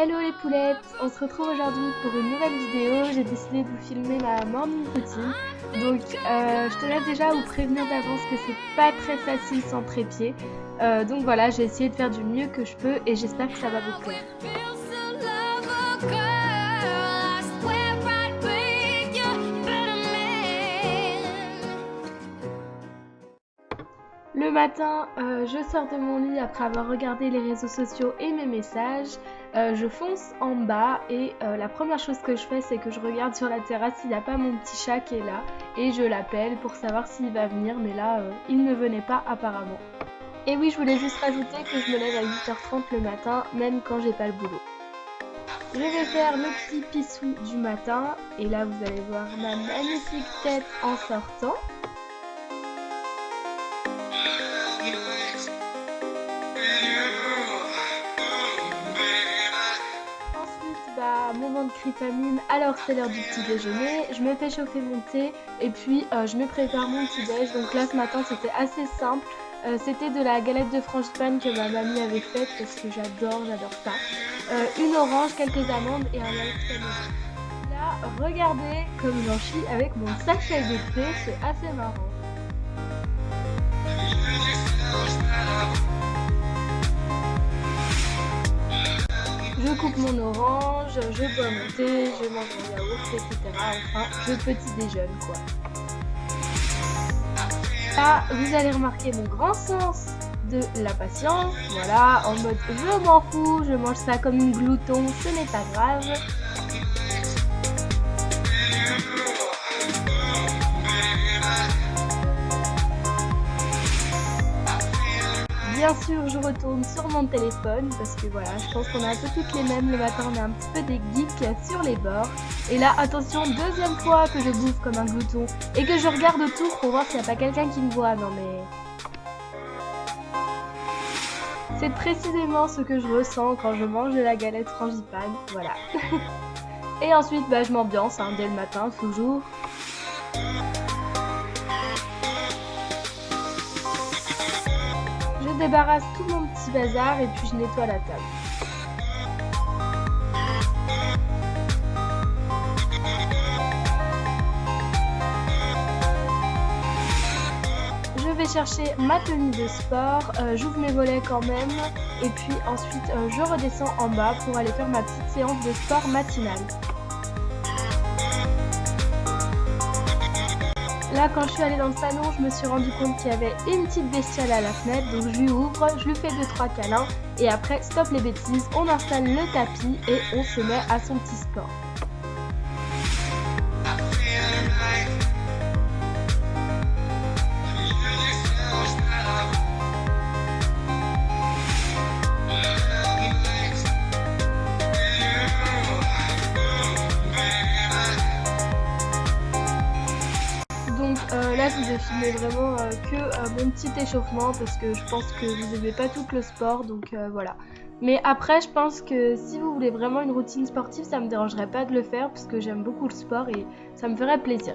Hello les poulettes, on se retrouve aujourd'hui pour une nouvelle vidéo. J'ai décidé de vous filmer ma morning routine. Donc je tenais déjà à vous prévenir d'avance que c'est pas très facile sans trépied. Donc voilà, j'ai essayé de faire du mieux que je peux et j'espère que ça va vous plaire. Le matin, je sors de mon lit après avoir regardé les réseaux sociaux et mes messages. Je fonce en bas et la première chose que je fais, c'est que je regarde sur la terrasse s'il n'y a pas mon petit chat qui est là et je l'appelle pour savoir s'il va venir, mais là, il ne venait pas apparemment. Et oui, je voulais juste rajouter que je me lève à 8h30 le matin, même quand j'ai pas le boulot. Je vais faire le petit pissou du matin et là, vous allez voir ma magnifique tête en sortant. Moment de critamine, alors c'est l'heure du petit déjeuner, je me fais chauffer mon thé et puis je me prépare mon petit déj. Donc là ce matin c'était assez simple, c'était de la galette de frangipane que ma mamie avait faite parce que j'adore ça, une orange, quelques amandes et un yaourt canneberge. Là regardez comme j'en chie avec mon sachet de thé, c'est assez marrant. Je coupe mon orange, je bois mon thé, je mange mon yaourt, etc. Enfin, je petit déjeune quoi. Là, vous allez remarquer mon grand sens de la patience. Voilà, en mode je m'en fous, je mange ça comme une glouton, ce n'est pas grave. Bien sûr, je retourne sur mon téléphone parce que voilà, je pense qu'on a un peu toutes les mêmes. Le matin, on est un petit peu des geeks sur les bords. Et là, attention, deuxième fois que je bouffe comme un glouton et que je regarde autour pour voir s'il n'y a pas quelqu'un qui me voit. Non mais... c'est précisément ce que je ressens quand je mange de la galette frangipane. Voilà. Et ensuite, je m'ambiance dès le matin, toujours. Je débarrasse tout mon petit bazar et puis je nettoie la table. Je vais chercher ma tenue de sport, j'ouvre mes volets quand même et puis ensuite je redescends en bas pour aller faire ma petite séance de sport matinale. Là, quand je suis allée dans le salon, je me suis rendu compte qu'il y avait une petite bestiale à la fenêtre, donc je lui ouvre, je lui fais 2-3 câlins et après, stop les bêtises, on installe le tapis et on se met à son petit sport. Là, je vous ai filmé vraiment que mon petit échauffement parce que je pense que vous n'aimez pas tout le sport, donc voilà. Mais après, je pense que si vous voulez vraiment une routine sportive, ça me dérangerait pas de le faire parce que j'aime beaucoup le sport et ça me ferait plaisir.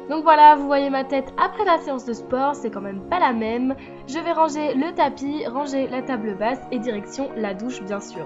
Donc voilà, vous voyez ma tête après la séance de sport, c'est quand même pas la même. Je vais ranger le tapis, ranger la table basse et direction la douche bien sûr.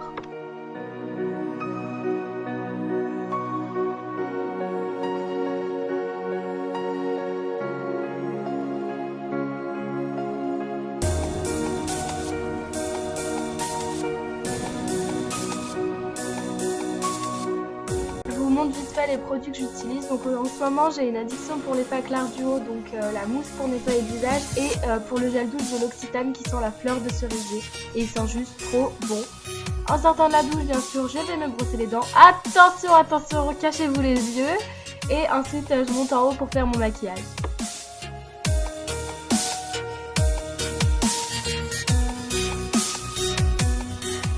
Vite fait les produits que j'utilise. Donc en ce moment j'ai une addiction pour les paclards duo, donc la mousse pour nettoyer le visage et pour le gel douche de l'Occitane qui sent la fleur de cerisier et il sent juste trop bon. En sortant de la douche bien sûr je vais me brosser les dents. Attention, cachez-vous les yeux et ensuite je monte en haut pour faire mon maquillage.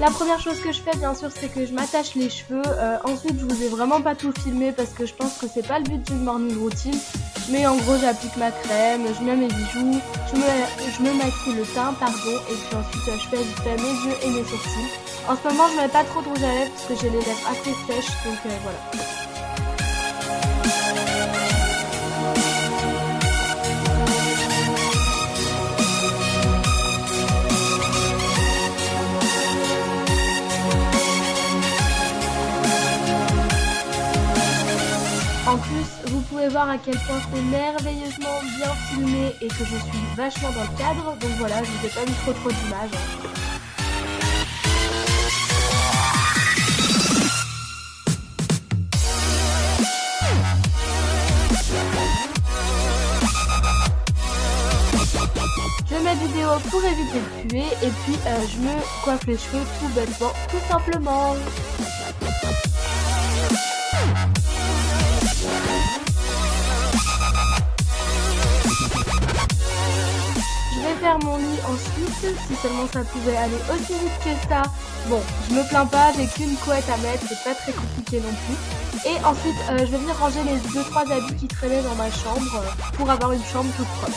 La première chose que je fais bien sûr c'est que je m'attache les cheveux, ensuite je vous ai vraiment pas tout filmé parce que je pense que c'est pas le but d'une morning routine, mais en gros j'applique ma crème, je mets mes bijoux, je me maquille le teint et puis ensuite je fais vite fait mes yeux et mes sourcils. En ce moment je mets pas trop de rouge à lèvres parce que j'ai les lèvres assez sèches, donc voilà. voir à quel point c'est merveilleusement bien filmé et que je suis vachement dans le cadre. Donc voilà, je vous ai pas mis trop d'images. Je mets du déo pour éviter de puer et puis je me coiffe les cheveux tout bêtement, tout simplement. Je vais faire mon lit ensuite, si seulement ça pouvait aller aussi vite que ça. Bon, je me plains pas, j'ai qu'une couette à mettre, c'est pas très compliqué non plus. Et ensuite, je vais venir ranger les 2-3 habits qui traînaient dans ma chambre pour avoir une chambre toute propre.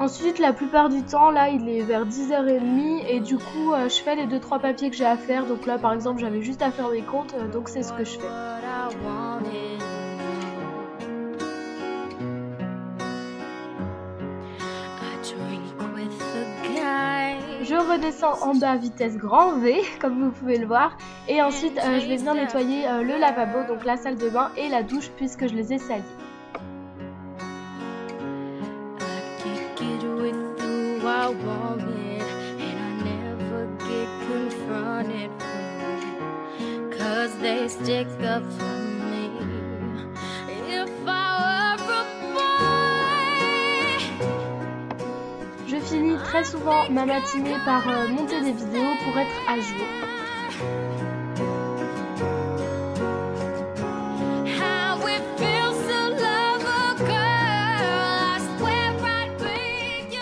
Ensuite, la plupart du temps, là, il est vers 10h30 et du coup, je fais les 2-3 papiers que j'ai à faire. Donc là, par exemple, j'avais juste à faire mes comptes, donc c'est ce que je fais. Je redescends en bas vitesse grand V, comme vous pouvez le voir. Et ensuite, je vais venir nettoyer le lavabo, donc la salle de bain et la douche, puisque je les ai salis. Je finis très souvent ma matinée par monter des vidéos pour être à jour.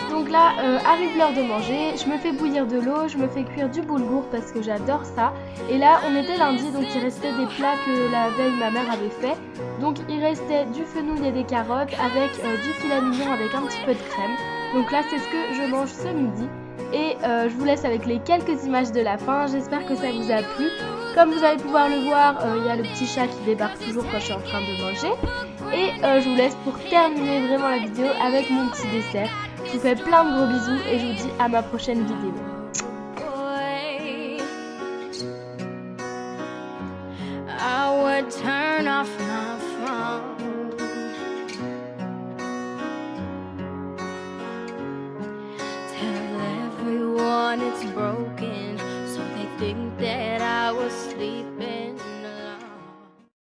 Donc là, arrive l'heure de manger, je me fais bouillir de l'eau, je me fais cuire du boulgour parce que j'adore ça. Et là, on était lundi, donc il restait des plats que la veille ma mère avait fait. Donc il restait du fenouil et des carottes avec du filet mignon avec un petit peu de crème. Donc là, c'est ce que je mange ce midi. Et je vous laisse avec les quelques images de la fin. J'espère que ça vous a plu. Comme vous allez pouvoir le voir, il y a le petit chat qui débarque toujours quand je suis en train de manger. Et je vous laisse pour terminer vraiment la vidéo avec mon petit dessert. Je vous fais plein de gros bisous et je vous dis à ma prochaine vidéo. It's broken.